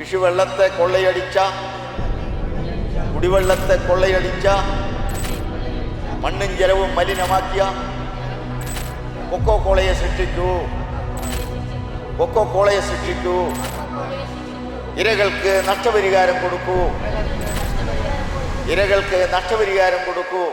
കൃഷിവെള്ളത്തെ കൊള്ളയടിച്ച, കുടിവെള്ളത്തെ കൊള്ളയടിച്ച, മണ്ണും ജലവും മലിനമാക്കിയ cocoa കോളയെ സൃഷ്ടിക്കൂ. Cocoa കോളയെ സൃഷ്ടിക്കൂ. ഇരകൾക്ക് നഷ്ടപരിഹാരം കൊടുക്കൂ. ഇരകൾക്ക് നഷ്ടപരിഹാരം കൊടുക്കൂ.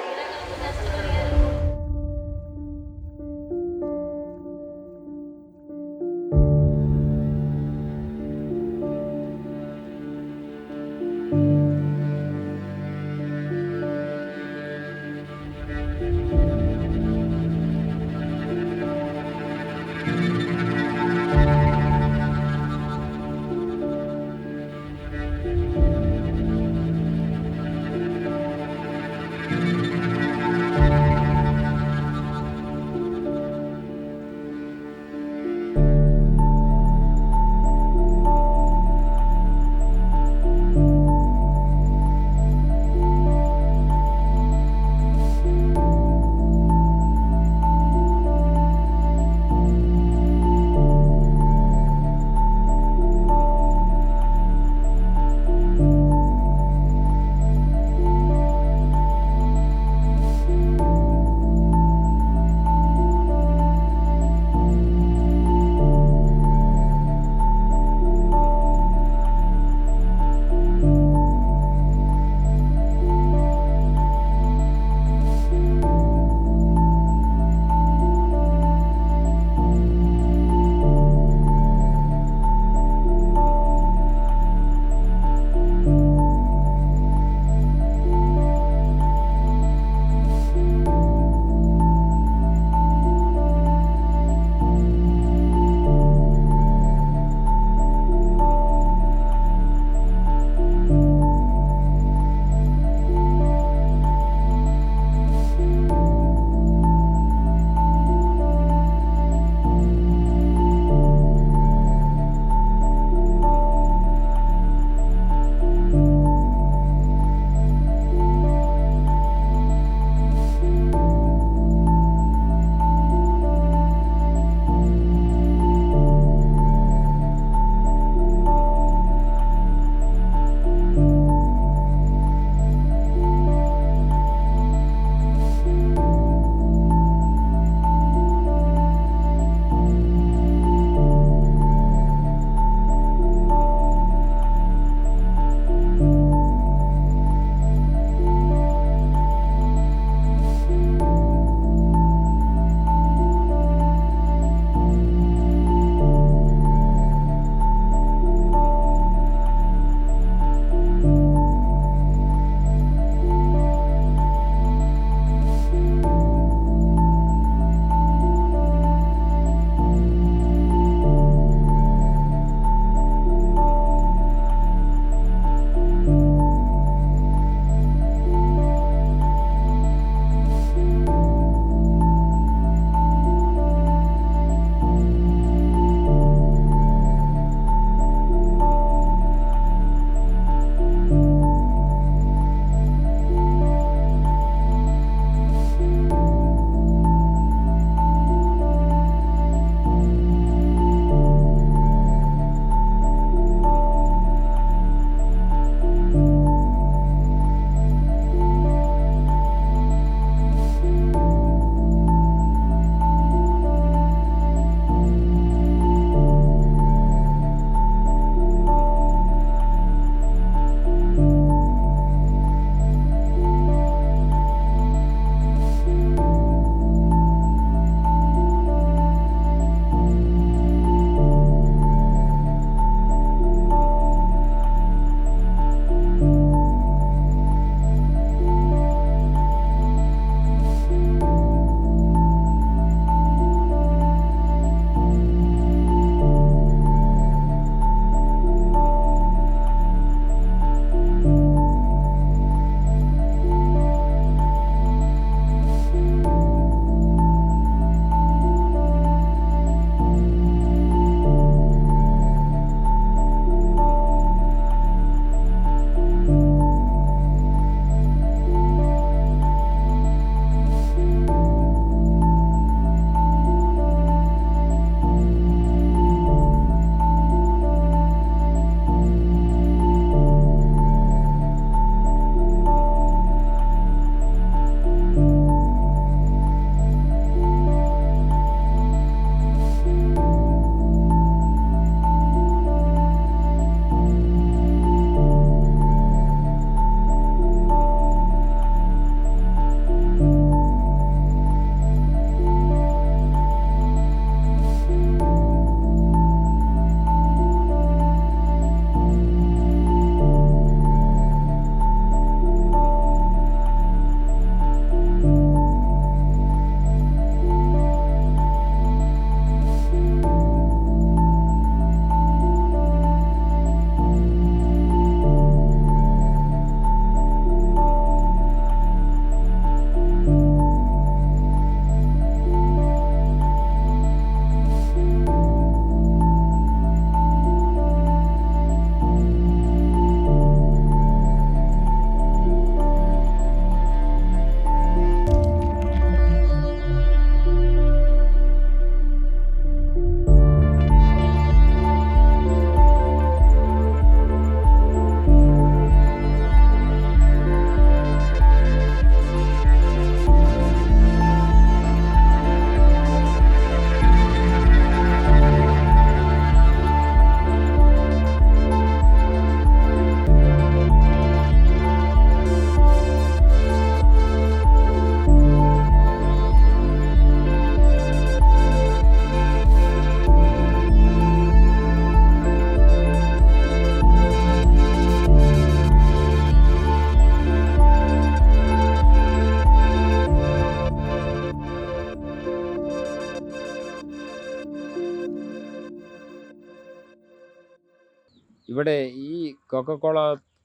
ഇവിടെ ഈ കൊക്കക്കോള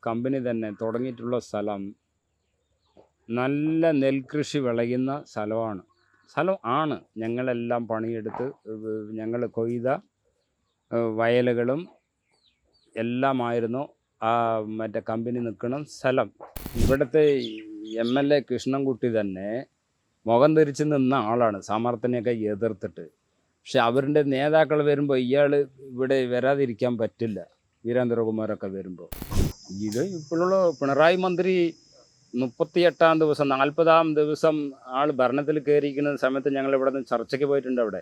കമ്പനി തന്നെ തുടങ്ങിയിട്ടുള്ള സ്ഥലം നല്ല നെൽകൃഷി വിളയുന്ന സ്ഥലം ആണ്. ഞങ്ങളെല്ലാം പണിയെടുത്ത് ഞങ്ങൾ കൊയ്ത വയലുകളും എല്ലാമായിരുന്നു ആ മറ്റേ കമ്പനി നിൽക്കുന്ന സ്ഥലം. ഇവിടുത്തെ MLA കൃഷ്ണൻകുട്ടി തന്നെ മുഖം തിരിച്ച് നിന്ന ആളാണ്, സമർത്ഥനെയൊക്കെ എതിർത്തിട്ട്. പക്ഷെ അവരുടെ നേതാക്കൾ വരുമ്പോൾ ഇയാൾ ഇവിടെ വരാതിരിക്കാൻ പറ്റില്ല. വീരേന്ദ്രകുമാരൊക്കെ വരുമ്പോൾ ഇത് ഇപ്പോഴുള്ള പിണറായി മന്ത്രി 38-ാം ദിവസം 40-ാം ദിവസം ആൾ ഭരണത്തിൽ കയറിയിരിക്കുന്ന സമയത്ത് ഞങ്ങൾ ഇവിടെ നിന്ന് ചർച്ചയ്ക്ക് പോയിട്ടുണ്ട്. അവിടെ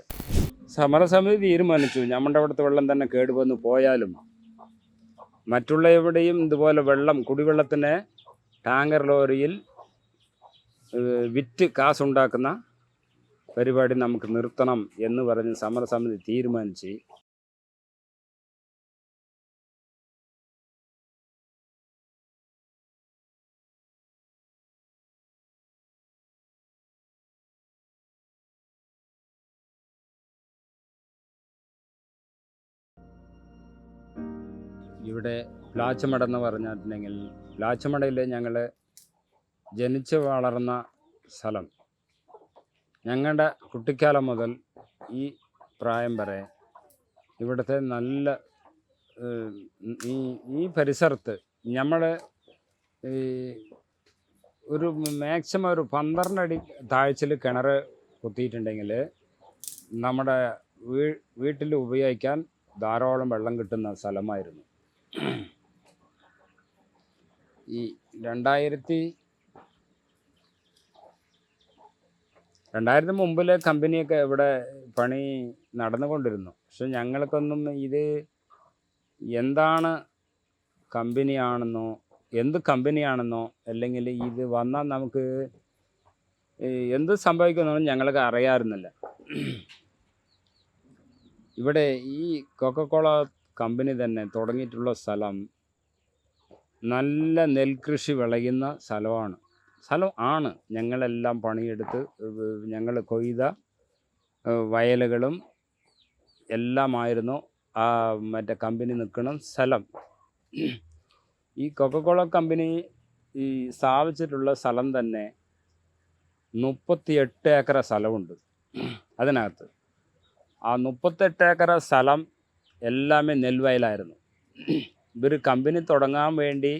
സമരസമിതി തീരുമാനിച്ചു നമ്മുടെ അവിടുത്തെ വെള്ളം തന്നെ കേടുവന്ന് പോയാലും മറ്റുള്ള എവിടെയും ഇതുപോലെ കുടിവെള്ളത്തിന് ടാങ്കർ ലോറിയിൽ വിറ്റ് കാശുണ്ടാക്കുന്ന പരിപാടി നമുക്ക് നിർത്തണം എന്ന് പറഞ്ഞ് സമരസമിതി തീരുമാനിച്ച് ഇവിടെ പ്ലാച്ചമട എന്ന് പറഞ്ഞിട്ടുണ്ടെങ്കിൽ, പ്ലാച്ചമടയിൽ ഞങ്ങൾ ജനിച്ച് വളർന്ന സ്ഥലം. ഞങ്ങളുടെ കുട്ടിക്കാലം മുതൽ ഈ പ്രായം വരെ ഇവിടുത്തെ നല്ല ഈ പരിസരത്ത് നമ്മൾ ഒരു മാക്സിമം ഒരു 12 അടി താഴ്ചയിൽ കിണർ കുത്തിയിട്ടുണ്ടെങ്കിൽ നമ്മുടെ വീട്ടിൽ ഉപയോഗിക്കാൻ ധാരാളം വെള്ളം കിട്ടുന്ന സ്ഥലമായിരുന്നു. ഈ 2000 മുമ്പിലെ കമ്പനിയൊക്കെ ഇവിടെ പണി നടന്നുകൊണ്ടിരുന്നു. പക്ഷെ ഞങ്ങൾക്കൊന്നും ഇത് എന്താണ് കമ്പനിയാണെന്നോ എന്ത് കമ്പനിയാണെന്നോ അല്ലെങ്കിൽ ഇത് വന്നാൽ നമുക്ക് എന്ത് സംഭവിക്കുന്നോ ഞങ്ങൾക്ക് അറിയാമായിരുന്നില്ല. ഇവിടെ ഈ കൊക്കക്കോള കമ്പനി തന്നെ തുടങ്ങിയിട്ടുള്ള സ്ഥലം നല്ല നെൽകൃഷി വിളയുന്ന സ്ഥലം ആണ്. ഞങ്ങളെല്ലാം പണിയെടുത്ത് ഞങ്ങൾ കൊയ്ത വയലുകളും എല്ലാമായിരുന്നു ആ മറ്റേ കമ്പനി നിൽക്കുന്ന സ്ഥലം. ഈ കൊക്കക്കോള കമ്പനി ഈ സ്ഥാപിച്ചിട്ടുള്ള സ്ഥലം തന്നെ 38 ഏക്കർ സ്ഥലമുണ്ട്. അതിനകത്ത് ആ 38 ഏക്കർ സ്ഥലം എല്ലാമേ നെൽവയലായിരുന്നു. ഇവർ കമ്പനി തുടങ്ങാൻ വേണ്ടി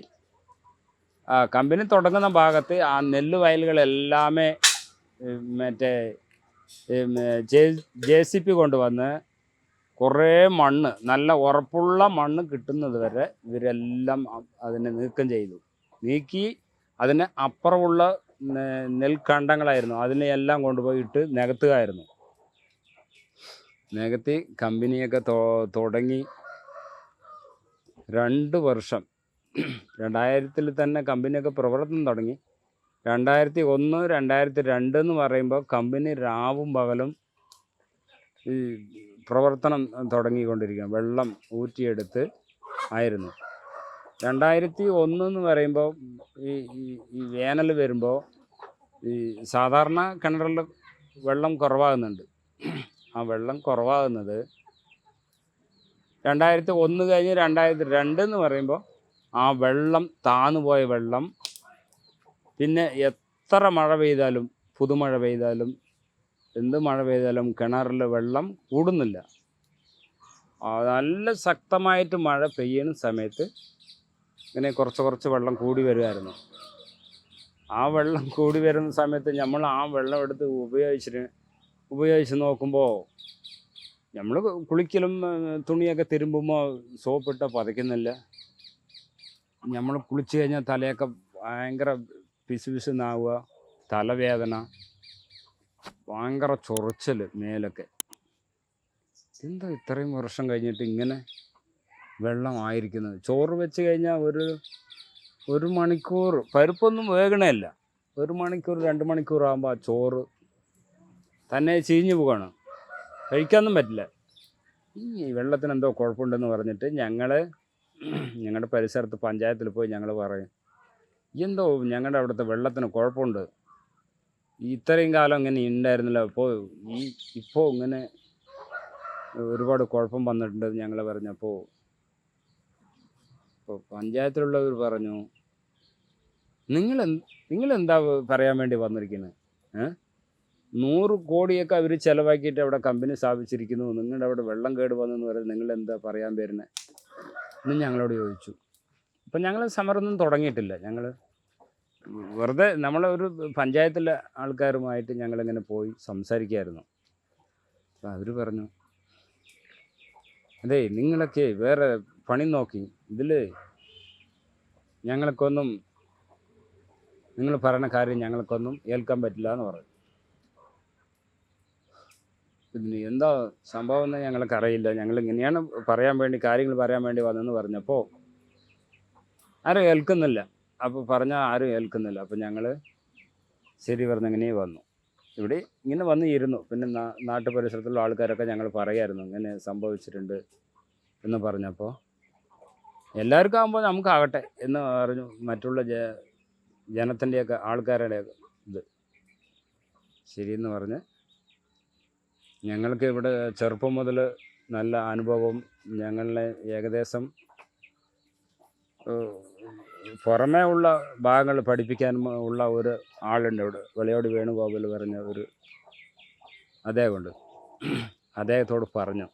കമ്പനി തുടങ്ങുന്ന ഭാഗത്ത് ആ നെല്ല് വയലുകളെല്ലാമേ മറ്റേ JCB കൊണ്ടുവന്ന് കുറേ മണ്ണ്, നല്ല ഉറപ്പുള്ള മണ്ണ് കിട്ടുന്നത് വരെ ഇവരെല്ലാം അതിനെ നീക്കി അതിന് അപ്പുറമുള്ള നെൽക്കണ്ടങ്ങളായിരുന്നു, അതിനെയെല്ലാം കൊണ്ടുപോയിട്ട് നികത്തുകയായിരുന്നു. നികത്തി കമ്പനിയൊക്കെ തുടങ്ങി 2 വർഷം 2000 തന്നെ കമ്പനിയൊക്കെ പ്രവർത്തനം തുടങ്ങി. 2001 2002 എന്ന് പറയുമ്പോൾ കമ്പനി രാവും പകലും ഈ പ്രവർത്തനം തുടങ്ങിക്കൊണ്ടിരിക്കുകയാണ്. വെള്ളം ഊറ്റിയെടുത്ത് ആയിരുന്നു. 2001 എന്ന് പറയുമ്പോൾ ഈ വേനൽ വരുമ്പോൾ ഈ സാധാരണ കിണറിൽ വെള്ളം കുറവാകുന്നുണ്ട്. ആ വെള്ളം കുറവാകുന്നത് 2001 കഴിഞ്ഞ് 2002 എന്ന് പറയുമ്പോൾ ആ വെള്ളം താന്നുപോയ വെള്ളം പിന്നെ എത്ര മഴ പെയ്താലും, പുതുമഴ പെയ്താലും, എന്ത് മഴ പെയ്താലും കിണറിൽ വെള്ളം കൂടുന്നില്ല. നല്ല ശക്തമായിട്ട് മഴ പെയ്യുന്ന സമയത്ത് ഇങ്ങനെ കുറച്ച് വെള്ളം കൂടി വരുമായിരുന്നു. ആ വെള്ളം കൂടി വരുന്ന സമയത്ത് നമ്മൾ ആ വെള്ളം എടുത്ത് ഉപയോഗിച്ച് നോക്കുമ്പോൾ നമ്മൾ കുളിക്കലും തുണിയൊക്കെ തിരുമ്പുമ്പോൾ സോപ്പിട്ട് പതയ്ക്കുന്നില്ല. നമ്മൾ കുളിച്ച് കഴിഞ്ഞാൽ തലയൊക്കെ ഭയങ്കര പിസുപിസുന്നാവുക, തലവേദന, ഭയങ്കര ചൊറിച്ചൽ മേലൊക്കെ. എന്താ ഇത്രയും വർഷം കഴിഞ്ഞിട്ട് ഇങ്ങനെ വെള്ളമായിരിക്കുന്നത്? ചോറ് വെച്ച് കഴിഞ്ഞാൽ ഒരു മണിക്കൂർ, പരിപ്പൊന്നും വേകണമല്ല, 1 മണിക്കൂർ 2 മണിക്കൂർ ആകുമ്പോൾ ആ ചോറ് തന്നെ ചീഞ്ഞു പോവുകയാണ്, കഴിക്കാനൊന്നും പറ്റില്ല. ഈ വെള്ളത്തിന് എന്തോ കുഴപ്പമുണ്ടെന്ന് പറഞ്ഞിട്ട് ഞങ്ങളുടെ പരിസരത്ത് പഞ്ചായത്തിൽ പോയി ഞങ്ങൾ പറയും, എന്തോ ഞങ്ങളുടെ അവിടുത്തെ വെള്ളത്തിന് കുഴപ്പമുണ്ട്, ഇത്രയും കാലം ഇങ്ങനെ ഉണ്ടായിരുന്നില്ല, ഇപ്പോൾ ഇങ്ങനെ ഒരുപാട് കുഴപ്പം വന്നിട്ടുണ്ട് ഞങ്ങൾ പറഞ്ഞപ്പോൾ അപ്പോൾ പഞ്ചായത്തിലുള്ളവർ പറഞ്ഞു, നിങ്ങളെന്താ പറയാൻ വേണ്ടി വന്നിരിക്കുന്നത്? 100 കോടിയൊക്കെ അവർ ചിലവാക്കിയിട്ട് അവിടെ കമ്പനി സ്ഥാപിച്ചിരിക്കുന്നു, നിങ്ങളുടെ അവിടെ വെള്ളം കേട് വന്നെന്ന് പറയുന്നത് നിങ്ങളെന്താ പറയാൻ വരുന്നത് എന്ന് ഞങ്ങളോട് ചോദിച്ചു. അപ്പം ഞങ്ങൾ സമരമൊന്നും തുടങ്ങിയിട്ടില്ല. ഞങ്ങൾ വെറുതെ നമ്മളൊരു പഞ്ചായത്തിലെ ആൾക്കാരുമായിട്ട് ഞങ്ങളിങ്ങനെ പോയി സംസാരിക്കുമായിരുന്നു. അപ്പം അവർ പറഞ്ഞു, അതെ നിങ്ങളൊക്കെ വേറെ പണി നോക്കി, ഇതിൽ ഞങ്ങൾക്കൊന്നും നിങ്ങൾ പറയുന്ന കാര്യം ഞങ്ങൾക്കൊന്നും ഏൽക്കാൻ പറ്റില്ല എന്ന് പറഞ്ഞു. ഇതിന് എന്താ സംഭവം എന്ന് ഞങ്ങൾക്ക് അറിയില്ല, ഞങ്ങൾ ഇങ്ങനെയാണ് കാര്യങ്ങൾ പറയാൻ വേണ്ടി വന്നെന്ന് പറഞ്ഞപ്പോൾ ആരും ഏൽക്കുന്നില്ല. അപ്പോൾ പറഞ്ഞാൽ ആരും ഏൽക്കുന്നില്ല. അപ്പോൾ ഞങ്ങൾ ശരി പറഞ്ഞങ്ങനെ വന്നു. ഇവിടെ ഇങ്ങനെ വന്ന് ഇരുന്നു. പിന്നെ നാട്ടു പരിസരത്തുള്ള ആൾക്കാരൊക്കെ ഞങ്ങൾ പറയായിരുന്നു ഇങ്ങനെ സംഭവിച്ചിട്ടുണ്ട് എന്ന് പറഞ്ഞപ്പോൾ എല്ലാവർക്കും ആകുമ്പോൾ നമുക്കാകട്ടെ എന്ന് പറഞ്ഞു. മറ്റുള്ള ജനത്തിൻ്റെയൊക്കെ ആൾക്കാരുടെ ഇത് ശരിയെന്ന് പറഞ്ഞ് ഞങ്ങൾക്ക് ഇവിടെ ചെറുപ്പം മുതൽ നല്ല അനുഭവം. ഞങ്ങളെ ഏകദേശം പുറമേ ഉള്ള ഭാഗങ്ങൾ പഠിപ്പിക്കാൻ ഉള്ള ഒരു ആളുണ്ട് ഇവിടെ, വെളയോടി വേണുഗോപാൽ പറഞ്ഞ ഒരു അദ്ദേഹമുണ്ട്. അദ്ദേഹത്തോട് പറഞ്ഞു,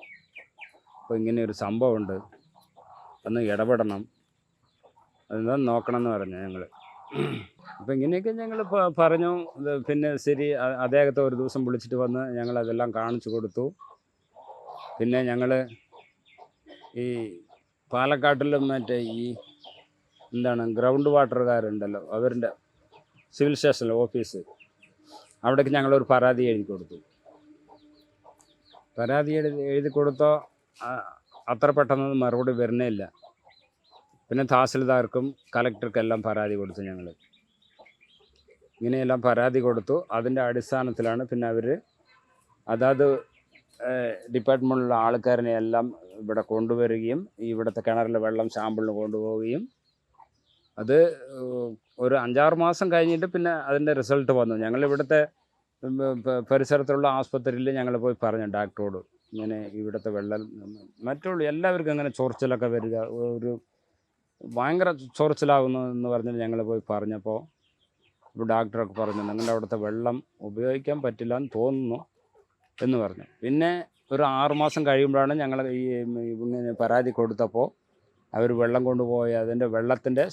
അപ്പോൾ ഇങ്ങനെ ഒരു സംഭവമുണ്ട്, ഒന്ന് ഇടപെടണം, അതെന്താ നോക്കണം എന്ന് പറഞ്ഞു ഞങ്ങൾ. അപ്പം ഇങ്ങനെയൊക്കെ ഞങ്ങൾ പറഞ്ഞു. പിന്നെ ശരി, അദ്ദേഹത്തെ ഒരു ദിവസം വിളിച്ചിട്ട് വന്ന് ഞങ്ങളതെല്ലാം കാണിച്ചു കൊടുത്തു. പിന്നെ ഞങ്ങൾ ഈ പാലക്കാട്ടിലും മറ്റേ ഈ എന്താണ് ഗ്രൗണ്ട് വാട്ടറുകാരുണ്ടല്ലോ, അവരുടെ സിവിൽ സ്റ്റേഷനിലെ ഓഫീസ്, അവിടേക്ക് ഞങ്ങളൊരു പരാതി എഴുതി കൊടുത്തു. പരാതി എഴുതി കൊടുത്തോ അത്ര പെട്ടെന്നൊന്നും മറുപടി വരുന്നേ ഇല്ല. പിന്നെ തഹസിൽദാർക്കും കലക്ടർക്കെല്ലാം പരാതി കൊടുത്തു. ഞങ്ങൾ ഇങ്ങനെയെല്ലാം പരാതി കൊടുത്തു. അതിൻ്റെ അടിസ്ഥാനത്തിലാണ് പിന്നെ അവർ അതാത് ഡിപ്പാർട്ട്മെൻറ്റിലുള്ള ആൾക്കാരിനെ എല്ലാം ഇവിടെ കൊണ്ടുവരികയും ഇവിടുത്തെ കിണറിലെ വെള്ളം സാമ്പിളിന് കൊണ്ടുപോവുകയും അത് ഒരു 5-6 മാസം കഴിഞ്ഞിട്ട് പിന്നെ അതിൻ്റെ റിസൾട്ട് വന്നു. ഞങ്ങൾ ഇവിടുത്തെ പരിസരത്തുള്ള ആസ്പത്രിയിൽ ഞങ്ങൾ പോയി പറഞ്ഞു ഡോക്ടറോട്, ഇങ്ങനെ ഇവിടുത്തെ വെള്ളം മറ്റുള്ള എല്ലാവർക്കും അങ്ങനെ ചൊറിച്ചിലൊക്കെ വരിക, ഒരു ഭയങ്കര ചൊറിച്ചിലാകുന്നു എന്ന് പറഞ്ഞിട്ട് ഞങ്ങൾ പോയി പറഞ്ഞപ്പോൾ ഇപ്പോൾ ഡോക്ടറൊക്കെ പറഞ്ഞു, നിങ്ങളുടെ അവിടുത്തെ വെള്ളം ഉപയോഗിക്കാൻ പറ്റില്ല എന്ന് തോന്നുന്നു എന്ന് പറഞ്ഞു. പിന്നെ ഒരു 6 മാസം കഴിയുമ്പോഴാണ് ഞങ്ങൾ ഈ ഇങ്ങനെ പരാതി കൊടുത്തപ്പോൾ അവർ വെള്ളം കൊണ്ടുപോയി അതിൻ്റെ വെള്ളത്തിൻ്റെ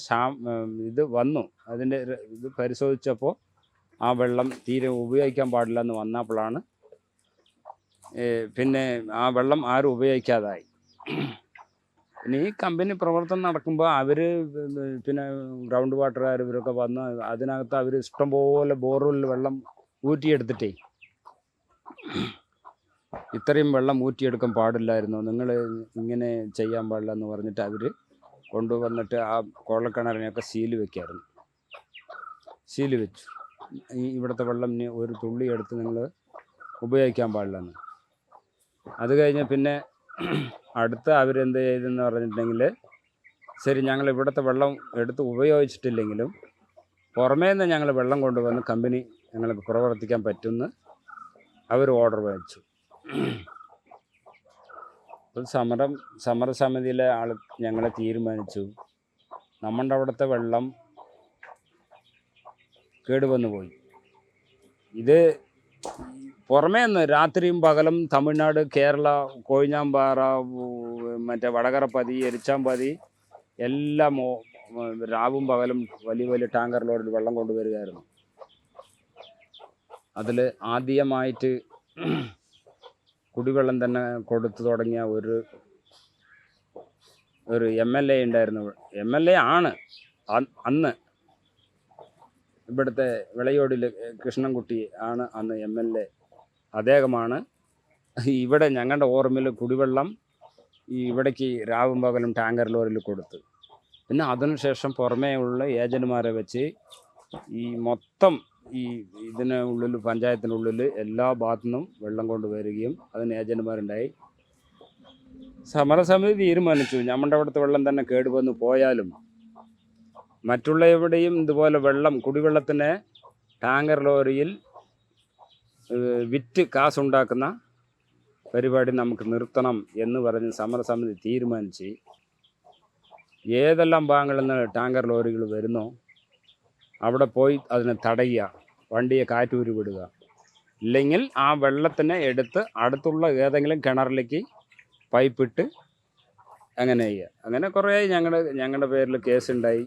ഇത് വന്നു. അതിൻ്റെ ഇത് പരിശോധിച്ചപ്പോൾ ആ വെള്ളം തീരെ ഉപയോഗിക്കാൻ പാടില്ല എന്ന് വന്നപ്പോഴാണ് പിന്നെ ആ വെള്ളം ആരും ഉപയോഗിക്കാതായി. പിന്നെ ഈ കമ്പനി പ്രവർത്തനം നടക്കുമ്പോൾ അവർ പിന്നെ ഗ്രൗണ്ട് വാട്ടറുകാർ ഇവരൊക്കെ വന്ന് അതിനകത്ത് അവർ ഇഷ്ടംപോലെ ബോർവെല്ലിൽ വെള്ളം ഊറ്റിയെടുത്തിട്ടേ, ഇത്രയും വെള്ളം ഊറ്റിയെടുക്കാൻ പാടില്ലായിരുന്നു, നിങ്ങൾ ഇങ്ങനെ ചെയ്യാൻ പാടില്ല എന്ന് പറഞ്ഞിട്ട് അവർ കൊണ്ടുവന്നിട്ട് ആ കുഴൽക്കിണറിനെയൊക്കെ സീല് വെക്കായിരുന്നു. സീല് വെച്ചു, ഇവിടുത്തെ വെള്ളം ഇനി ഒരു തുള്ളി എടുത്ത് നിങ്ങൾ ഉപയോഗിക്കാൻ പാടില്ലെന്ന്. അത് കഴിഞ്ഞ് പിന്നെ അടുത്ത അവരെന്ത് ചെയ്തെന്ന് പറഞ്ഞിട്ടുണ്ടെങ്കിൽ, ശരി ഞങ്ങൾ ഇവിടുത്തെ വെള്ളം എടുത്ത് ഉപയോഗിച്ചിട്ടില്ലെങ്കിലും പുറമേ നിന്ന് ഞങ്ങൾ വെള്ളം കൊണ്ടുവന്ന് കമ്പനി ഞങ്ങൾക്ക് പ്രവർത്തിക്കാൻ പറ്റുമെന്ന് അവർ ഓർഡർ വെച്ചു. അപ്പോൾ സമരസമിതിയിലെ ഞങ്ങൾ തീരുമാനിച്ചു, നമ്മുടെ അവിടുത്തെ വെള്ളം കേടുവന്നു പോയി. ഇത് പുറമേ നിന്ന് രാത്രിയും പകലും തമിഴ്നാട്, കേരള, കൊഴിഞ്ഞാമ്പാറ, മറ്റേ വടകരപ്പതി, എരിച്ചാമ്പതി എല്ലാം രാവും പകലും വലിയ വലിയ ടാങ്കർ ലോറിൽ വെള്ളം കൊണ്ടുവരികയായിരുന്നു. അതിൽ ആദ്യമായിട്ട് കുടിവെള്ളം തന്നെ കൊടുത്തു തുടങ്ങിയ ഒരു MLA ഉണ്ടായിരുന്നു. MLA ആണ് അന്ന്, ഇവിടുത്തെ വിളയോടിൽ കൃഷ്ണൻകുട്ടി ആണ് അന്ന് MLA. അദ്ദേഹമാണ് ഇവിടെ ഞങ്ങളുടെ ഓർമ്മയിൽ കുടിവെള്ളം ഇവിടേക്ക് രാവും പകലും ടാങ്കർ ലോറിൽ കൊടുത്ത്. പിന്നെ അതിനുശേഷം പുറമേ ഉള്ള ഏജന്റുമാരെ വെച്ച് ഈ മൊത്തം ഇതിന് ഉള്ളിൽ പഞ്ചായത്തിനുള്ളിൽ എല്ലാ ഭാഗത്തു നിന്നും വെള്ളം കൊണ്ടുവരികയും അതിന് ഏജന്റുമാരുണ്ടായി. സമരസമിതി തീരുമാനിച്ചു, നമ്മുടെ അവിടുത്തെ വെള്ളം തന്നെ കേടുവന്ന് പോയാലും മറ്റുള്ള എവിടെയും ഇതുപോലെ കുടിവെള്ളത്തിന് ടാങ്കർ ലോറിയിൽ വിറ്റ് കാശുണ്ടാക്കുന്ന പരിപാടി നമുക്ക് നിർത്തണം എന്ന് പറഞ്ഞ് സമരസമിതി തീരുമാനിച്ച് ഏതെല്ലാം ഭാഗങ്ങളിൽ നിന്ന് ടാങ്കർ ലോറികൾ വരുന്നോ അവിടെ പോയി അതിനെ തടയുക, വണ്ടിയെ കാറ്റൂരി വിടുക. ഇല്ലെങ്കിൽ ആ വെള്ളത്തിനെ എടുത്ത് അടുത്തുള്ള ഏതെങ്കിലും കിണറിലേക്ക് പൈപ്പിട്ട് അങ്ങനെ ചെയ്യുക. അങ്ങനെ കുറേ ഞങ്ങളുടെ പേരിൽ കേസുണ്ടായി.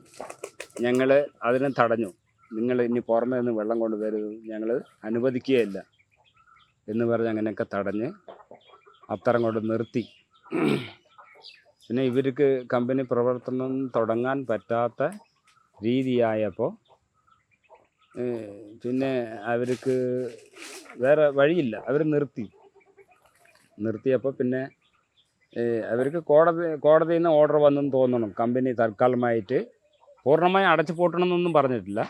ഞങ്ങൾ അതിനെ തടഞ്ഞു. നിങ്ങൾ ഇനി പുറമേ നിന്ന് വെള്ളം കൊണ്ടുവരരുത്, ഞങ്ങൾ അനുവദിക്കുകയില്ല എന്ന് പറഞ്ഞ് അങ്ങനെയൊക്കെ തടഞ്ഞ് അത്തരം കൊണ്ട് നിർത്തി. പിന്നെ ഇവർക്ക് കമ്പനി പ്രവർത്തനം തുടങ്ങാൻ പറ്റാത്ത രീതിയായപ്പോൾ പിന്നെ അവർക്ക് വേറെ വഴിയില്ല, അവർ നിർത്തിയപ്പോൾ പിന്നെ അവർക്ക് കോടതിയിൽ നിന്ന് ഓർഡർ വന്നെന്ന് തോന്നണം. കമ്പനി തൽക്കാലമായിട്ട് പൂർണ്ണമായി അടച്ചു പൂട്ടണമെന്നൊന്നും പറഞ്ഞിട്ടില്ല,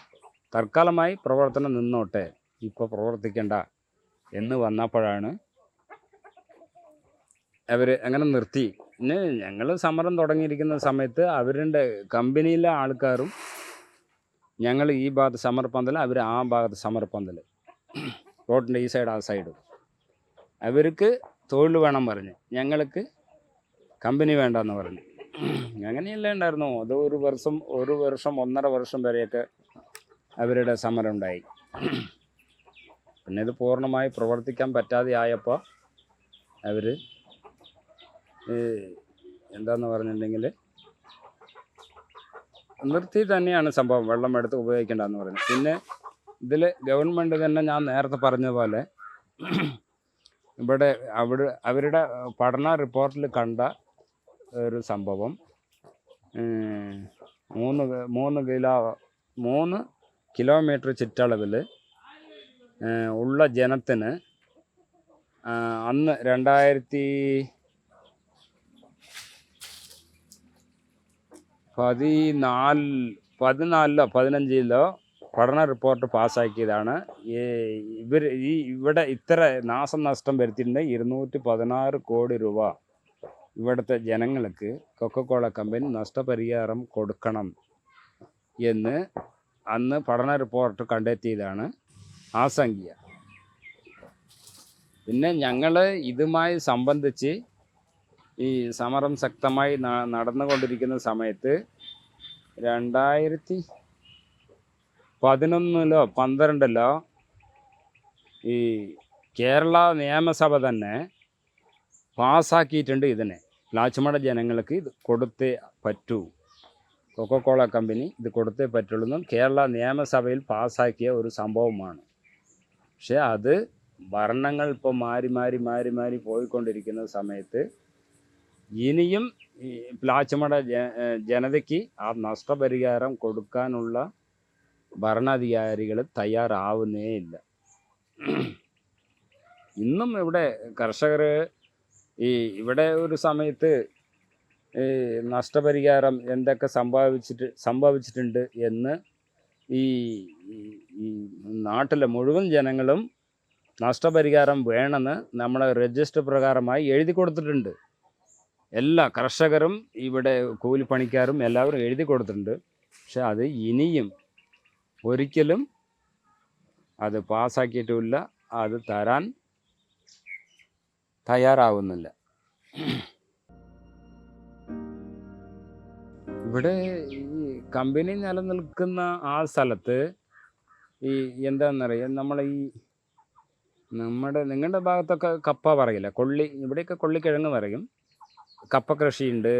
തൽക്കാലമായി പ്രവർത്തനം നിന്നോട്ടെ, ഇപ്പോൾ പ്രവർത്തിക്കണ്ട എന്ന് വന്നപ്പോഴാണ് അവർ അങ്ങനെ നിർത്തി. പിന്നെ ഞങ്ങൾ സമരം തുടങ്ങിയിരിക്കുന്ന സമയത്ത് അവരുടെ കമ്പനിയിലെ ആൾക്കാരും ഞങ്ങൾ ഈ ഭാഗത്ത് സമർപ്പന്തൽ, അവർ ആ ഭാഗത്ത് സമർപ്പന്തൽ, റോഡിൻ്റെ ഈ സൈഡ് ആ സൈഡ്. അവർക്ക് തൊഴിൽ വേണം പറഞ്ഞ്, ഞങ്ങൾക്ക് കമ്പനി വേണ്ടെന്ന് പറഞ്ഞു. അങ്ങനെയല്ലേ ഉണ്ടായിരുന്നു. അത് ഒരു വർഷം 1.5 വർഷം വരെയൊക്കെ അവരുടെ സമരം ഉണ്ടായി. പിന്നെ ഇത് പൂർണ്ണമായി പ്രവർത്തിക്കാൻ പറ്റാതെ ആയപ്പോൾ അവർ എന്താന്ന് പറഞ്ഞിട്ടുണ്ടെങ്കിൽ നിർത്തി തന്നെയാണ് സംഭവം. വെള്ളം എടുത്ത് ഉപയോഗിക്കേണ്ടെന്ന് പറഞ്ഞു. പിന്നെ ഇതിൽ ഗവൺമെൻറ് തന്നെ ഞാൻ നേരത്തെ പറഞ്ഞതുപോലെ അവരുടെ പഠന റിപ്പോർട്ടിൽ കണ്ട ഒരു സംഭവം, 3 കിലോമീറ്റർ ചുറ്റളവിൽ ഉള്ള ജനത്തിന് അന്ന് 2014-15 പഠന റിപ്പോർട്ട് പാസ്സാക്കിയതാണ്. ഇവിടെ ഇത്ര നാശനഷ്ടം വരുത്തിയിട്ടുണ്ട്. 216 കോടി രൂപ ഇവിടുത്തെ ജനങ്ങൾക്ക് കൊക്കക്കോള കമ്പനി നഷ്ടപരിഹാരം കൊടുക്കണം എന്ന് അന്ന് പഠന റിപ്പോർട്ട് കണ്ടെത്തിയതാണ് ആ സംഖ്യ. പിന്നെ ഞങ്ങൾ ഇതുമായി സംബന്ധിച്ച് ഈ സമരം ശക്തമായി നടന്നുകൊണ്ടിരിക്കുന്ന സമയത്ത് 2011-ലോ 2012-ലോ ഈ കേരള നിയമസഭ തന്നെ പാസ്സാക്കിയിട്ടുണ്ട്. ഇതിനെ പ്ലാച്ചിമട ജനങ്ങൾക്ക് ഇത് കൊടുത്തേ പറ്റൂ, കൊക്കക്കോള കമ്പനി ഇത് കൊടുത്തേ പറ്റുള്ളൂ എന്നും കേരള നിയമസഭയിൽ പാസ്സാക്കിയ ഒരു സംഭവമാണ്. പക്ഷെ അത് ഭരണങ്ങൾ ഇപ്പോൾ മാറി പോയിക്കൊണ്ടിരിക്കുന്ന സമയത്ത് ഇനിയും ഈ പ്ലാച്ചിമട ജനതയ്ക്ക് ആ നഷ്ടപരിഹാരം കൊടുക്കാനുള്ള ഭരണാധികാരികൾ തയ്യാറാവുന്നേ ഇല്ല. ഇന്നും ഇവിടെ കർഷകർ ഇവിടെ ഒരു സമയത്ത് നഷ്ടപരിഹാരം എന്തൊക്കെ സംഭവിച്ചിട്ടുണ്ട് എന്ന് ഈ നാട്ടിലെ മുഴുവൻ ജനങ്ങളും നഷ്ടപരിഹാരം വേണമെന്ന് നമ്മളെ രജിസ്റ്റർ പ്രകാരമായി എഴുതി കൊടുത്തിട്ടുണ്ട്. എല്ലാ കർഷകരും ഇവിടെ കൂലിപ്പണിക്കാരും എല്ലാവരും എഴുതി കൊടുത്തിട്ടുണ്ട്. പക്ഷെ അത് ഇനിയും ഒരിക്കലും അത് പാസ്സാക്കിയിട്ടുമില്ല, അത് തരാൻ തയ്യാറാവുന്നില്ല. ഇവിടെ ഈ കമ്പനി നിലനിൽക്കുന്ന ആ സ്ഥലത്ത് ഈ എന്താണെന്നറിയാം, നിങ്ങളുടെ ഭാഗത്തൊക്കെ കപ്പ പറയില്ല, ഇവിടെയൊക്കെ കൊള്ളിക്കിഴങ്ങ് പറയും. കപ്പ കൃഷിയുണ്ട്,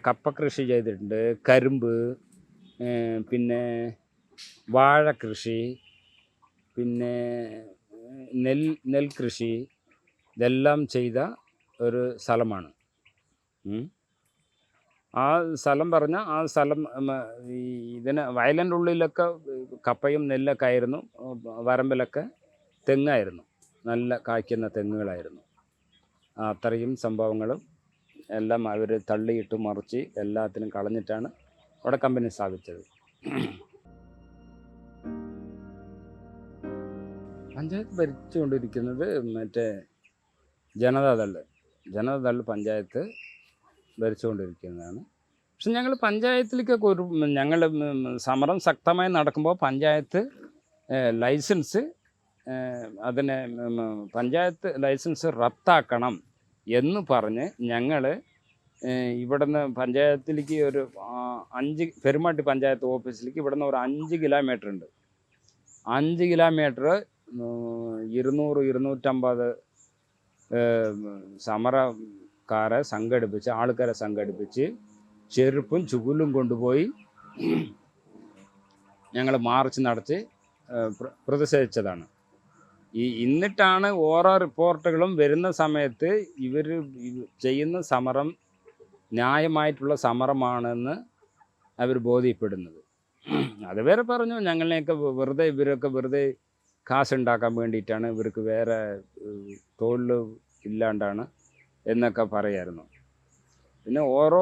കപ്പ കൃഷി ചെയ്തിട്ടുണ്ട്, കരിമ്പ്, പിന്നെ വാഴ കൃഷി, പിന്നെ നെൽകൃഷി, ഇതെല്ലാം ചെയ്ത ഒരു സ്ഥലമാണ്. ആ സ്ഥലം പറഞ്ഞാൽ ആ സ്ഥലം ഇതിന് വയലിൻ്റെ ഉള്ളിലൊക്കെ കപ്പയും നെല്ലൊക്കെ ആയിരുന്നു, വരമ്പിലൊക്കെ തെങ്ങായിരുന്നു, നല്ല കായ്ക്കുന്ന തെങ്ങുകളായിരുന്നു. അത്രയും സംഭവങ്ങളും എല്ലാം അവർ തള്ളിയിട്ട് മറിച്ച് എല്ലാത്തിനും കളഞ്ഞിട്ടാണ് അവിടെ കമ്പനി സ്ഥാപിച്ചത്. പഞ്ചായത്ത് ഭരിച്ചുകൊണ്ടിരിക്കുന്നത് മറ്റേ ജനതാദൾ പഞ്ചായത്ത് ഭരിച്ചുകൊണ്ടിരിക്കുന്നതാണ്. പക്ഷെ ഞങ്ങൾ പഞ്ചായത്തിലേക്കൊക്കെ ഞങ്ങൾ സമരം ശക്തമായി നടക്കുമ്പോൾ പഞ്ചായത്ത് ലൈസൻസ് പഞ്ചായത്ത് ലൈസൻസ് റദ്ദാക്കണം എന്ന് പറഞ്ഞ് ഞങ്ങൾ ഇവിടുന്ന് പഞ്ചായത്തിലേക്ക് ഒരു 5 പെരുമാട്ടി പഞ്ചായത്ത് ഓഫീസിലേക്ക് ഇവിടുന്ന് ഒരു 5 കിലോമീറ്റർ ഉണ്ട്. 5 കിലോമീറ്റർ 200-250 സമരക്കാരെ സംഘടിപ്പിച്ച് ആൾക്കാരെ സംഘടിപ്പിച്ച് ചെരുപ്പും ചുകുലും കൊണ്ടുപോയി ഞങ്ങൾ മാർച്ച് നടത്തി പ്രതിഷേധിച്ചതാണ്. എന്നിട്ടാണ് ഓരോ റിപ്പോർട്ടുകളും വരുന്ന സമയത്ത് ഇവർ ചെയ്യുന്ന സമരം ന്യായമായിട്ടുള്ള സമരമാണെന്ന് അവർ ബോധ്യപ്പെടുന്നത്. അതുവരെ പറഞ്ഞു ഞങ്ങളെയൊക്കെ ഇവരൊക്കെ വെറുതെ കാശുണ്ടാക്കാൻ വേണ്ടിയിട്ടാണ്, ഇവർക്ക് വേറെ തൊഴിൽ ഇല്ലാണ്ടാണ് എന്നൊക്കെ പറയായിരുന്നു. പിന്നെ ഓരോ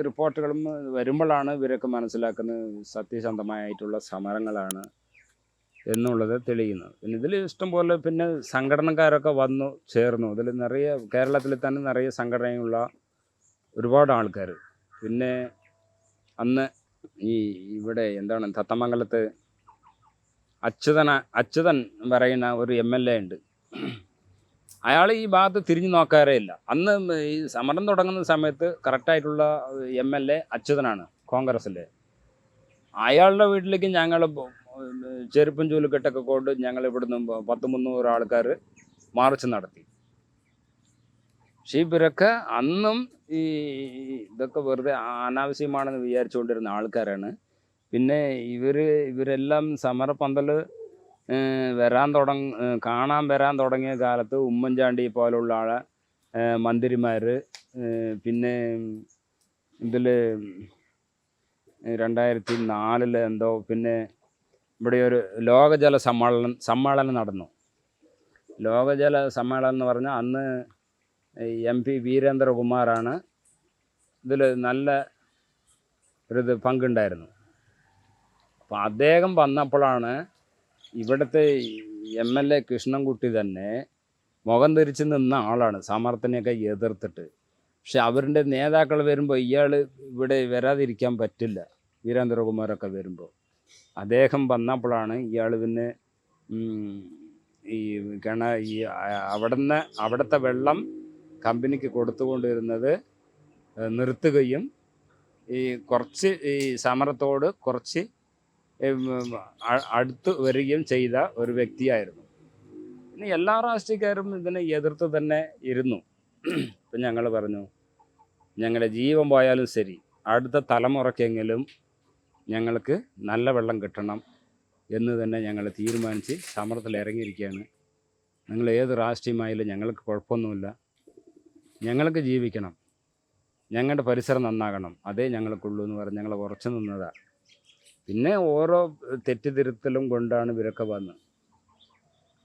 റിപ്പോർട്ടുകളും വരുമ്പോഴാണ് ഇവരൊക്കെ മനസ്സിലാക്കുന്നത് സത്യസന്ധമായിട്ടുള്ള സമരങ്ങളാണ് എന്നുള്ളത് തെളിയുന്നത്. പിന്നെ ഇതിൽ ഇഷ്ടംപോലെ പിന്നെ സംഘടനക്കാരൊക്കെ വന്നു ചേർന്നു. ഇതിൽ നിറയെ കേരളത്തിൽ തന്നെ നിറയെ സംഘടനയുള്ള ഒരുപാട് ആൾക്കാർ. പിന്നെ അന്ന് ഇവിടെ എന്താണ് തത്തമംഗലത്ത് അച്യുതൻ പറയുന്ന ഒരു MLA ഉണ്ട്. അയാൾ ഈ ഭാഗത്ത് തിരിഞ്ഞു നോക്കാറേ ഇല്ല. അന്ന് ഈ സമരം തുടങ്ങുന്ന സമയത്ത് കറക്റ്റായിട്ടുള്ള MLA അച്യുതനാണ്, കോൺഗ്രസിലെ. അയാളുടെ വീട്ടിലേക്ക് ഞങ്ങൾ ചെരുപ്പും ചൂലുകെട്ടൊക്കെ കൊണ്ട് ഞങ്ങൾ ഇവിടുന്ന് 100-300 ആൾക്കാർ മാർച്ച് നടത്തി. പക്ഷേ ഇവരൊക്കെ അന്നും ഇതൊക്കെ വെറുതെ അനാവശ്യമാണെന്ന് വിചാരിച്ചുകൊണ്ടിരുന്ന ആൾക്കാരാണ്. പിന്നെ ഇവരെല്ലാം സമരപന്തൽ കാണാൻ വരാൻ തുടങ്ങിയ കാലത്ത് ഉമ്മൻചാണ്ടി പോലുള്ള മന്ത്രിമാർ, പിന്നെ ഇതിൽ 2004 എന്തോ പിന്നെ ഇവിടെ ഒരു ലോകജല സമ്മേളനം നടന്നു. ലോകജല സമ്മേളനം എന്ന് പറഞ്ഞാൽ അന്ന് MP വീരേന്ദ്രകുമാറാണ് ഇതിൽ നല്ല ഒരു പങ്കുണ്ടായിരുന്നു. അപ്പോൾ അദ്ദേഹം വന്നപ്പോഴാണ് ഇവിടുത്തെ MLA കൃഷ്ണൻകുട്ടി തന്നെ മുഖം തിരിച്ച് നിന്ന ആളാണ് സമരത്തിനെയൊക്കെ എതിർത്തിട്ട്. പക്ഷെ അവരുടെ നേതാക്കൾ വരുമ്പോൾ ഇയാൾ ഇവിടെ വരാതിരിക്കാൻ പറ്റില്ല. വീരേന്ദ്രകുമാരൊക്കെ വരുമ്പോൾ അദ്ദേഹം വന്നപ്പോഴാണ് ഇയാൾ പിന്നെ അവിടുത്തെ വെള്ളം കമ്പനിക്ക് കൊടുത്തുകൊണ്ടിരുന്നത് നിർത്തുകയും കുറച്ച് സമരത്തോട് കുറച്ച് അടുത്ത് വരികയും ചെയ്ത ഒരു വ്യക്തിയായിരുന്നു. പിന്നെ എല്ലാ രാഷ്ട്രീയക്കാരും ഇതിനെ എതിർത്ത് തന്നെ ഇരുന്നു. ഇപ്പം ഞങ്ങൾ പറഞ്ഞു, ഞങ്ങളുടെ ജീവൻ പോയാലും ശരി അടുത്ത തലമുറയ്ക്കെങ്കിലും ഞങ്ങൾക്ക് നല്ല വെള്ളം കിട്ടണം എന്ന് തന്നെ ഞങ്ങൾ തീരുമാനിച്ച് സമരത്തിൽ ഇറങ്ങിയിരിക്കുകയാണ്. നിങ്ങൾ ഏത് രാഷ്ട്രീയമായാലും ഞങ്ങൾക്ക് കുഴപ്പമൊന്നുമില്ല, ഞങ്ങൾക്ക് ജീവിക്കണം, ഞങ്ങളുടെ പരിസരം നന്നാകണം, അതേ ഞങ്ങൾക്കുള്ളൂ എന്ന് പറഞ്ഞ് ഞങ്ങൾ ഉറച്ചു നിന്നതാണ്. പിന്നെ ഓരോ തെറ്റിതിരുത്തലും കൊണ്ടാണ് ഇവരൊക്കെ വന്നത്.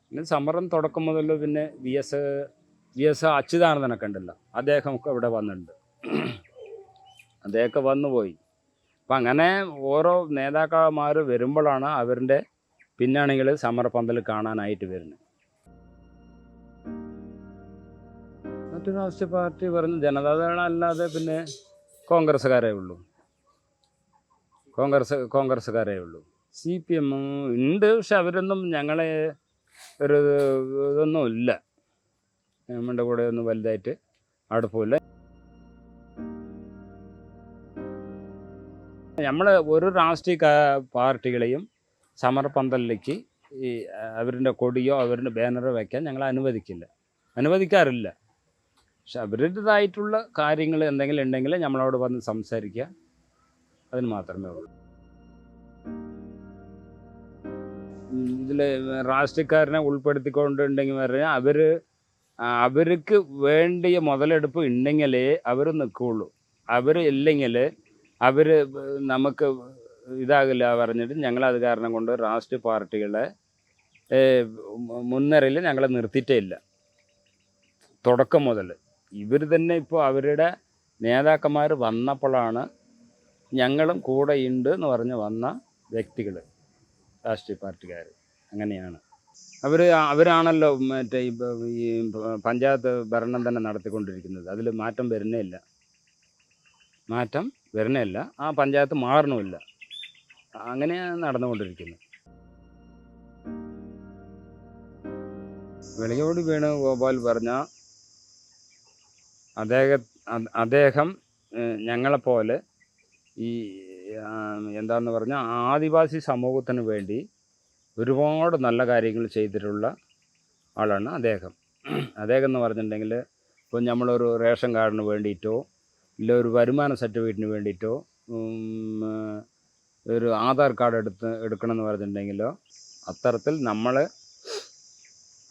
പിന്നെ സമരം തുടക്കം മുതൽ പിന്നെ VS അച്യുതാനന്ദനൊക്കെ ഉണ്ടല്ലോ, അദ്ദേഹമൊക്കെ ഇവിടെ വന്നിട്ടുണ്ട്. അദ്ദേഹമൊക്കെ വന്നുപോയി. അപ്പം അങ്ങനെ ഓരോ നേതാക്കന്മാർ വരുമ്പോഴാണ് അവരുടെ പിന്നണികൾ സമരപന്തൽ കാണാനായിട്ട് വരുന്നത്. മറ്റു രാഷ്ട്രീയ പാർട്ടി പറഞ്ഞ് ജനതാദൾ അല്ലാതെ പിന്നെ കോൺഗ്രസ്സുകാരേ ഉള്ളൂ. കോൺഗ്രസ്സുകാരേ ഉള്ളൂ. CPM ഉണ്ട്, പക്ഷെ അവരൊന്നും ഞങ്ങളെ ഒരു ഇതൊന്നും ഇല്ല, നമ്മുടെ കൂടെ ഒന്നും വലുതായിട്ട് അടുപ്പമില്ല. നമ്മൾ ഒരു രാഷ്ട്രീയ പാർട്ടികളെയും സമരപന്തലിലേക്ക് അവരുടെ കൊടിയോ അവരുടെ ബാനറോ വയ്ക്കാൻ ഞങ്ങൾ അനുവദിക്കാറില്ല. പക്ഷെ അവരുടേതായിട്ടുള്ള കാര്യങ്ങൾ എന്തെങ്കിലും ഉണ്ടെങ്കിൽ നമ്മളോട് വന്ന് സംസാരിക്കുക, അതിന് മാത്രമേ ഉള്ളൂ. ഇതിൽ രാഷ്ട്രീയക്കാരനെ ഉൾപ്പെടുത്തിക്കൊണ്ടുണ്ടെങ്കിൽ പറഞ്ഞാൽ അവർക്ക് വേണ്ടിയ മുതലെടുപ്പ് ഉണ്ടെങ്കിലേ അവർ നിൽക്കുകയുള്ളൂ. അവർ ഇല്ലെങ്കിൽ അവർ നമുക്ക് ഇതാകില്ല പറഞ്ഞിട്ട് ഞങ്ങളത് കാരണം കൊണ്ട് രാഷ്ട്രീയ പാർട്ടികളെ മുൻനിരയിൽ ഞങ്ങളെ നിർത്തിയിട്ടേ ഇല്ല. തുടക്കം മുതൽ ഇവർ തന്നെ ഇപ്പോൾ അവരുടെ നേതാക്കന്മാർ വന്നപ്പോഴാണ് ഞങ്ങളും കൂടെ ഉണ്ട് എന്ന് പറഞ്ഞ് വന്ന വ്യക്തികൾ, രാഷ്ട്രീയ പാർട്ടിക്കാർ. അങ്ങനെയാണ് അവരാണല്ലോ മറ്റേ ഈ പഞ്ചായത്ത് ഭരണം തന്നെ നടത്തിക്കൊണ്ടിരിക്കുന്നത്. അതിൽ മാറ്റം വരുന്നില്ല, ആ പഞ്ചായത്ത് മാറണമില്ല. അങ്ങനെയാണ് നടന്നുകൊണ്ടിരിക്കുന്നത്. വെളിയോട് വേണുഗോപാൽ പറഞ്ഞ അദ്ദേഹം ഞങ്ങളെപ്പോലെ ഈ എന്താന്ന് പറഞ്ഞാൽ ആദിവാസി സമൂഹത്തിന് വേണ്ടി ഒരുപാട് നല്ല കാര്യങ്ങൾ ചെയ്തിട്ടുള്ള ആളാണ് അദ്ദേഹം. അദ്ദേഹം എന്ന് പറഞ്ഞിട്ടുണ്ടെങ്കിൽ ഇപ്പോൾ നമ്മളൊരു റേഷൻ കാർഡിന് വേണ്ടിയിട്ടോ ഇല്ല ഒരു വരുമാന സർട്ടിഫിക്കറ്റിന് വേണ്ടിയിട്ടോ ഒരു ആധാർ കാർഡ് എടുക്കണമെന്ന് പറഞ്ഞിട്ടുണ്ടെങ്കിലോ അത്തരത്തിൽ നമ്മൾ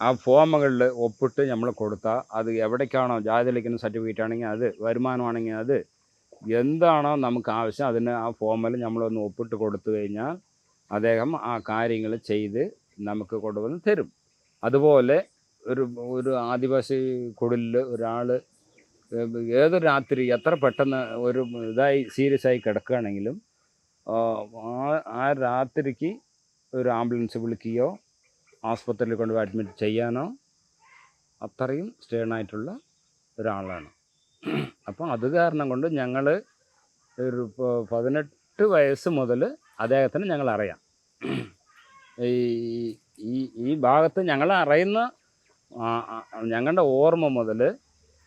ആ ഫോമുകളിൽ ഒപ്പിട്ട് നമ്മൾ കൊടുത്താൽ അത് എവിടേക്കാണോ ജാതി തെളിയിക്കുന്ന സർട്ടിഫിക്കറ്റ് ആണെങ്കിൽ അത്, വരുമാനമാണെങ്കിൽ അത്, എന്താണോ നമുക്ക് ആവശ്യം അതിന് ആ ഫോമിൽ നമ്മളൊന്ന് ഒപ്പിട്ട് കൊടുത്തു കഴിഞ്ഞാൽ അദ്ദേഹം ആ കാര്യങ്ങൾ ചെയ്ത് നമുക്ക് കൊണ്ടുവന്ന് തരും. അതുപോലെ ഒരു ആദിവാസി കുടിലിൽ ഒരാൾ ഏത് രാത്രി എത്ര പെട്ടെന്ന് ഒരു സീരിയസ് ആയി കിടക്കുകയാണെങ്കിലും ആ രാത്രിക്ക് ഒരു ആംബുലൻസ് വിളിക്കുകയോ ആസ്പത്രിയിൽ കൊണ്ടുപോയി അഡ്മിറ്റ് ചെയ്യാനോ അത്രയും സ്റ്റേണായിട്ടുള്ള ഒരാളാണ്. അപ്പം അത് കാരണം കൊണ്ട് ഞങ്ങൾ ഒരു 18 വയസ്സ് മുതൽ അദ്ദേഹത്തിന് ഞങ്ങളറിയാം. ഈ ഭാഗത്ത് ഞങ്ങളെ അറിയുന്ന ഞങ്ങളുടെ ഓർമ്മ മുതൽ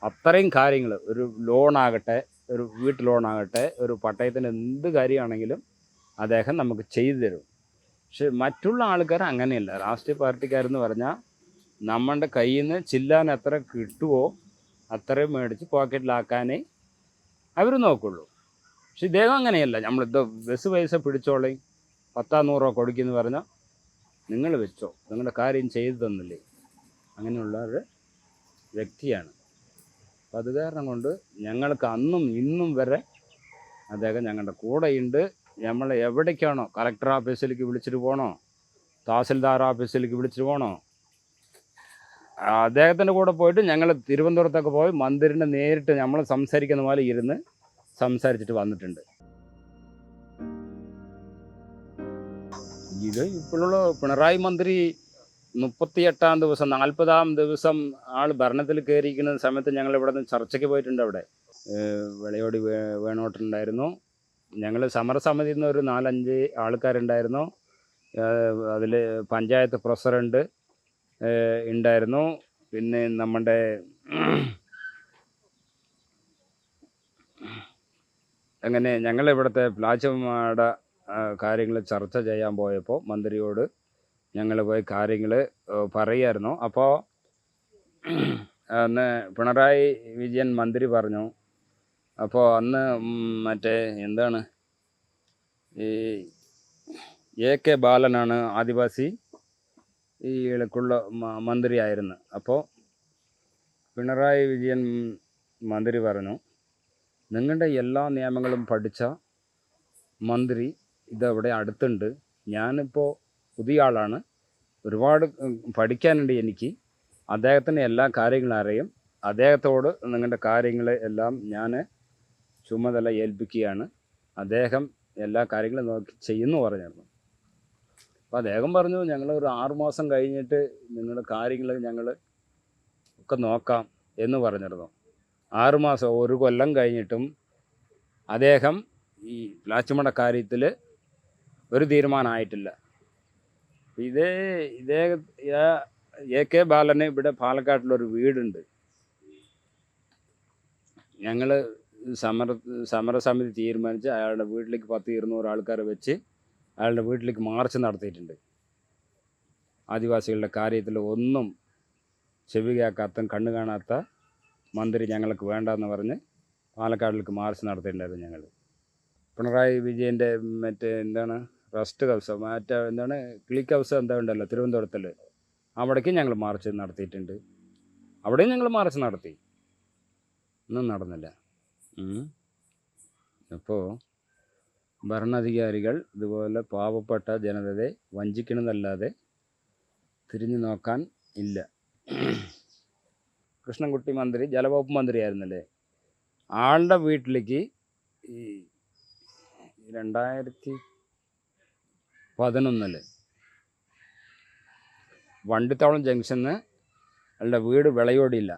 അത്രയും കാര്യങ്ങൾ, ഒരു ലോണാകട്ടെ, ഒരു വീട്ടു ലോണാകട്ടെ, ഒരു പട്ടയത്തിന് എന്ത് കാര്യമാണെങ്കിലും അദ്ദേഹം നമുക്ക് ചെയ്തു തരും. പക്ഷെ മറ്റുള്ള ആൾക്കാർ അങ്ങനെയല്ല. രാഷ്ട്രീയ പാർട്ടിക്കാരെന്ന് പറഞ്ഞാൽ നമ്മളുടെ കയ്യിൽ നിന്ന് ചില്ലാൻ എത്ര കിട്ടുമോ അത്രയും മേടിച്ച് പോക്കറ്റിലാക്കാനേ അവർ നോക്കുള്ളൂ. പക്ഷെ ഇദ്ദേഹം അങ്ങനെയല്ല. നമ്മളിത് ബസ് പൈസ പിടിച്ചോളേ 10-100 കൊടുക്കുമെന്ന് പറഞ്ഞാൽ നിങ്ങൾ വെച്ചോ, നിങ്ങളുടെ കാര്യം ചെയ്തു തന്നില്ലേ, അങ്ങനെയുള്ള ഒരു വ്യക്തിയാണ്. അപ്പം അത് കാരണം കൊണ്ട് ഞങ്ങൾക്ക് അന്നും ഇന്നും വരെ അദ്ദേഹം ഞങ്ങളുടെ കൂടെയുണ്ട്. നമ്മൾ എവിടേക്കാണോ, കളക്ടർ ഓഫീസിലേക്ക് വിളിച്ചിട്ട് പോകണോ, തഹസിൽദാർ ഓഫീസിലേക്ക് വിളിച്ചിട്ട് പോകണോ, അദ്ദേഹത്തിൻ്റെ കൂടെ പോയിട്ട് ഞങ്ങൾ തിരുവനന്തപുരത്തൊക്കെ പോയി മന്ത്രിനെ നേരിട്ട് നമ്മൾ സംസാരിക്കുന്ന പോലെ ഇരുന്ന് സംസാരിച്ചിട്ട് വന്നിട്ടുണ്ട്. ഇത് ഇപ്പോഴുള്ള പിണറായി മന്ത്രി 38-ാം ദിവസം 40-ാം ദിവസം ആൾ ഭരണത്തിൽ കയറിയിരിക്കുന്ന സമയത്ത് ഞങ്ങൾ ഇവിടെ നിന്ന് ചർച്ചയ്ക്ക് പോയിട്ടുണ്ട്. അവിടെ വിളയോടി വേണോട്ടുണ്ടായിരുന്നു. ഞങ്ങൾ സമരസമിതിയിൽ നിന്ന് ഒരു 4-5 ആൾക്കാരുണ്ടായിരുന്നു. അതിൽ പഞ്ചായത്ത് പ്രസിഡന്റ് ഉണ്ടായിരുന്നു. പിന്നെ നമ്മുടെ അങ്ങനെ ഞങ്ങളിവിടുത്തെ പ്ലാച്ചിമാട കാര്യങ്ങൾ ചർച്ച ചെയ്യാൻ പോയപ്പോൾ മന്ത്രിയോട് ഞങ്ങൾ പോയി കാര്യങ്ങൾ പറയുമായിരുന്നു. അപ്പോൾ അന്ന് പിണറായി വിജയൻ മന്ത്രി പറഞ്ഞു, അപ്പോൾ അന്ന് മറ്റേ എന്താണ് ഈ AK ബാലനാണ് ആദിവാസി ഈ ഇളക്കുള്ള മന്ത്രിയായിരുന്നു. അപ്പോൾ പിണറായി വിജയൻ മന്ത്രി പറഞ്ഞു, നിങ്ങളുടെ എല്ലാ നിയമങ്ങളും പഠിച്ച മന്ത്രി ഇതവിടെ അടുത്തുണ്ട്. ഞാനിപ്പോൾ പുതിയ ആളാണ്, ഒരുപാട് പഠിക്കാനുണ്ട് എനിക്ക്. അദ്ദേഹത്തിന് എല്ലാ കാര്യങ്ങളും അറിയും. അദ്ദേഹത്തോട് നിങ്ങളുടെ കാര്യങ്ങൾ എല്ലാം ഞാൻ ചുമതല ഏൽപ്പിക്കുകയാണ്. അദ്ദേഹം എല്ലാ കാര്യങ്ങളും നോക്കി ചെയ്യുന്നു പറഞ്ഞിരുന്നു. അപ്പോൾ അദ്ദേഹം പറഞ്ഞു, ഞങ്ങളൊരു 6 മാസം കഴിഞ്ഞിട്ട് നിങ്ങളുടെ കാര്യങ്ങൾ ഞങ്ങൾ ഒക്കെ നോക്കാം എന്ന് പറഞ്ഞിരുന്നു. 6 മാസം, 1 കൊല്ലം കഴിഞ്ഞിട്ടും അദ്ദേഹം ഈ പ്ലാച്ചിമട കാര്യത്തിൽ ഒരു തീരുമാനമായിട്ടില്ല. ഇതേ AK ബാലന് ഇവിടെ പാലക്കാട്ടിലൊരു വീടുണ്ട്. ഞങ്ങൾ സമരസമിതി തീരുമാനിച്ച് അയാളുടെ വീട്ടിലേക്ക് 10-200 ആൾക്കാരെ വെച്ച് അയാളുടെ വീട്ടിലേക്ക് മാർച്ച് നടത്തിയിട്ടുണ്ട്. ആദിവാസികളുടെ കാര്യത്തിൽ ഒന്നും ചെവി കേൾക്കാത്ത കണ്ണു കാണാത്ത മന്ത്രി ഞങ്ങൾക്ക് വേണ്ടെന്ന് പറഞ്ഞ് പാലക്കാടിലേക്ക് മാർച്ച് നടത്തിയിട്ടുണ്ടായിരുന്നു. ഞങ്ങൾ പിണറായി വിജയൻ്റെ മറ്റേ എന്താണ് റെസ്റ്റ് ഹൗസ്, മറ്റേ എന്താണ് ക്ലിക്ക് ഹൗസ് എന്താ ഉണ്ടല്ലോ തിരുവനന്തപുരത്തിൽ, അവിടേക്ക് ഞങ്ങൾ മാർച്ച് നടത്തിയിട്ടുണ്ട്. അവിടെയും ഞങ്ങൾ മാർച്ച് നടത്തി, ഒന്നും നടന്നില്ല. അപ്പോൾ ഭരണാധികാരികൾ ഇതുപോലെ പാവപ്പെട്ട ജനതയെ വഞ്ചിക്കണമെന്നല്ലാതെ തിരിഞ്ഞു നോക്കാൻ ഇല്ല. കൃഷ്ണൻകുട്ടി മന്ത്രി ജലവകുപ്പ് മന്ത്രിയായിരുന്നല്ലേ, ആളുടെ വീട്ടിലേക്ക് ഈ 2011 വണ്ടിത്താവളം ജംഗ്ഷന്ന് അയാളുടെ വീട് വിളയോടിയില്ല,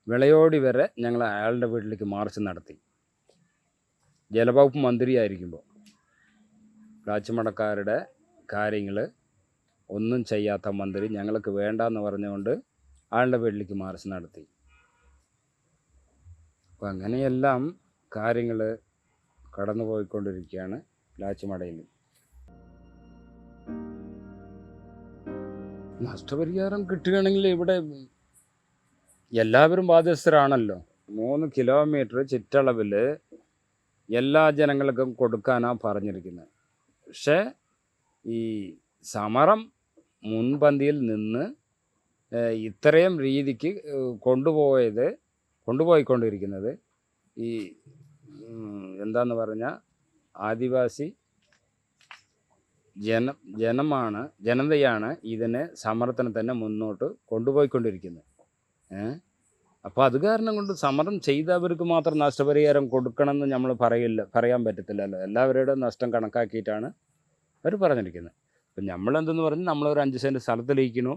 വിളയോടി വരെ ഞങ്ങൾ അയാളുടെ വീട്ടിലേക്ക് മാർച്ച് നടത്തി. ജലവകുപ്പ് മന്ത്രിയായിരിക്കുമ്പോൾ പ്ലാച്ചിമടക്കാരുടെ കാര്യങ്ങൾ ഒന്നും ചെയ്യാത്ത മന്ത്രി ഞങ്ങൾക്ക് വേണ്ടെന്ന് പറഞ്ഞുകൊണ്ട് അയാളുടെ വീട്ടിലേക്ക് മാർച്ച് നടത്തി. അപ്പം അങ്ങനെയെല്ലാം കാര്യങ്ങൾ കടന്നു പോയിക്കൊണ്ടിരിക്കുകയാണ് ലാച്ചിമടയിൽ. നഷ്ടപരിഹാരം കിട്ടുകയാണെങ്കിൽ ഇവിടെ എല്ലാവരും ബാധ്യസ്ഥരാണല്ലോ. 3 കിലോമീറ്റർ ചുറ്റളവിൽ എല്ലാ ജനങ്ങൾക്കും കൊടുക്കാനാണ് പറഞ്ഞിരിക്കുന്നത്. പക്ഷേ ഈ സമരം മുൻപന്തിയിൽ നിന്ന് ഇത്രയും രീതിക്ക് കൊണ്ടുപോയിക്കൊണ്ടിരിക്കുന്നത് ഈ എന്താന്ന് പറഞ്ഞാൽ ആദിവാസി ജനതയാണ് ഇതിനെ സമരത്തിന് തന്നെ മുന്നോട്ട് കൊണ്ടുപോയിക്കൊണ്ടിരിക്കുന്നത്. അപ്പോൾ അത് കാരണം കൊണ്ട് സമരം ചെയ്തവർക്ക് മാത്രം നഷ്ടപരിഹാരം കൊടുക്കണമെന്ന് നമ്മൾ പറയാൻ പറ്റത്തില്ലല്ലോ. എല്ലാവരുടെയും നഷ്ടം കണക്കാക്കിയിട്ടാണ് അവർ പറഞ്ഞിരിക്കുന്നത്. അപ്പം നമ്മളെന്തെന്ന് പറഞ്ഞാൽ നമ്മളൊരു 5 സെൻറ്റ് സ്ഥലത്തിലിരിക്കണു,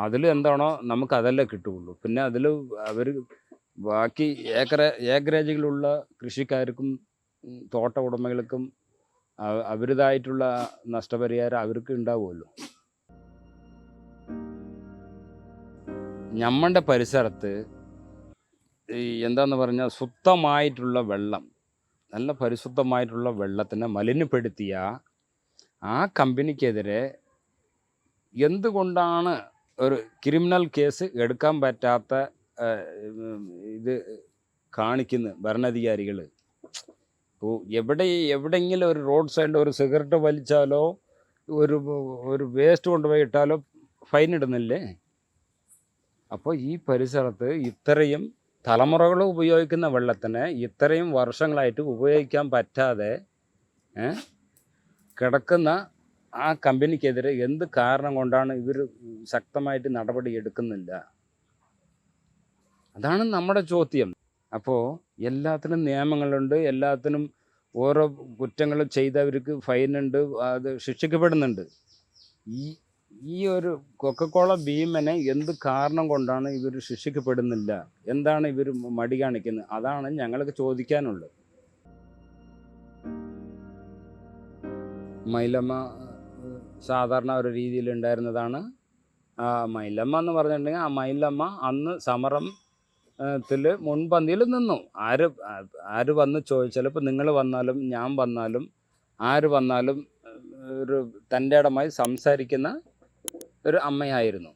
അതിൽ എന്താണോ നമുക്ക് അതല്ലേ കിട്ടുകയുള്ളൂ. പിന്നെ അതിൽ അവർ ബാക്കി ഏക്കറേജുകളുള്ള കൃഷിക്കാർക്കും തോട്ട ഉടമകൾക്കും അവരുടേതായിട്ടുള്ള നഷ്ടപരിഹാരം അവർക്ക് ഉണ്ടാവുമല്ലോ. നമ്മളുടെ പരിസരത്ത് ഈ എന്താന്ന് പറഞ്ഞാൽ ശുദ്ധമായിട്ടുള്ള വെള്ളം, നല്ല പരിശുദ്ധമായിട്ടുള്ള വെള്ളത്തിനെ മലിനപ്പെടുത്തിയ ആ കമ്പനിക്കെതിരെ എന്തുകൊണ്ടാണ് ഒരു ക്രിമിനൽ കേസ് എടുക്കാൻ പറ്റാത്ത ഇത് കാണിക്കുന്നത് ഭരണാധികാരികൾ? ഇപ്പോൾ എവിടെയെങ്കിലും ഒരു റോഡ് സൈഡിൽ ഒരു സിഗരറ്റ് വലിച്ചാലോ ഒരു വേസ്റ്റ് കൊണ്ടുപോയി ഇട്ടാലോ ഫൈൻ ഇടുന്നില്ലേ? അപ്പോൾ ഈ പരിസരത്ത് ഇത്രയും തലമുറകൾ ഉപയോഗിക്കുന്ന വെള്ളത്തിന് ഇത്രയും വർഷങ്ങളായിട്ട് ഉപയോഗിക്കാൻ പറ്റാതെ കിടക്കുന്ന ആ കമ്പനിക്കെതിരെ എന്ത് കാരണം കൊണ്ടാണ് ഇവർ ശക്തമായിട്ട് നടപടി എടുക്കുന്നില്ല? അതാണ് നമ്മുടെ ചോദ്യം. അപ്പോൾ എല്ലാത്തിനും നിയമങ്ങളുണ്ട്, എല്ലാത്തിനും ഓരോ കുറ്റങ്ങൾ ചെയ്തവർക്ക് ഫൈനുണ്ട്, അത് ശിക്ഷിക്കപ്പെടുന്നുണ്ട്. ഈ ഒരു കൊക്കക്കോള ഭീമനെ എന്ത് കാരണം കൊണ്ടാണ് ഇവർ ശിക്ഷിക്കപ്പെടുന്നില്ല? എന്താണ് ഇവർ മടി കാണിക്കുന്നത്? അതാണ് ഞങ്ങൾക്ക് ചോദിക്കാനുള്ളത്. മൈലമ്മ സാധാരണ ഒരു രീതിയിൽ ഉണ്ടായിരുന്നതാണ്. ആ മൈലമ്മ എന്ന് പറഞ്ഞിട്ടുണ്ടെങ്കിൽ ആ മൈലമ്മ അന്ന് സമരത്തിൽ മുൻപന്തിയിൽ നിന്നു. ആര് വന്ന് ചോദിച്ചാലും, ഇപ്പോൾ നിങ്ങൾ വന്നാലും ഞാൻ വന്നാലും ആര് വന്നാലും ഒരു തൻ്റെ ഇടമായി സംസാരിക്കുന്ന ഒരു അമ്മയായിരുന്നു.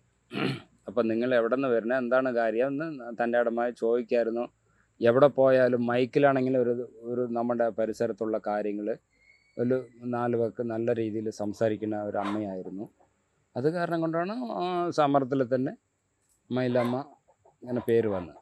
അപ്പം നിങ്ങൾ എവിടെ നിന്ന് വരുന്നത്, എന്താണ് കാര്യം എന്ന് തൻ്റെ ഇടമായി ചോദിക്കായിരുന്നു. എവിടെ പോയാലും മൈക്കിലാണെങ്കിൽ ഒരു നമ്മുടെ പരിസരത്തുള്ള കാര്യങ്ങൾ ഒരു 4 പേർക്ക് നല്ല രീതിയിൽ സംസാരിക്കുന്ന ഒരു അമ്മയായിരുന്നു. അത് കാരണം കൊണ്ടാണ് സമരത്തിൽ തന്നെ മൈലമ്മ ഇങ്ങനെ പേര് വന്നത്.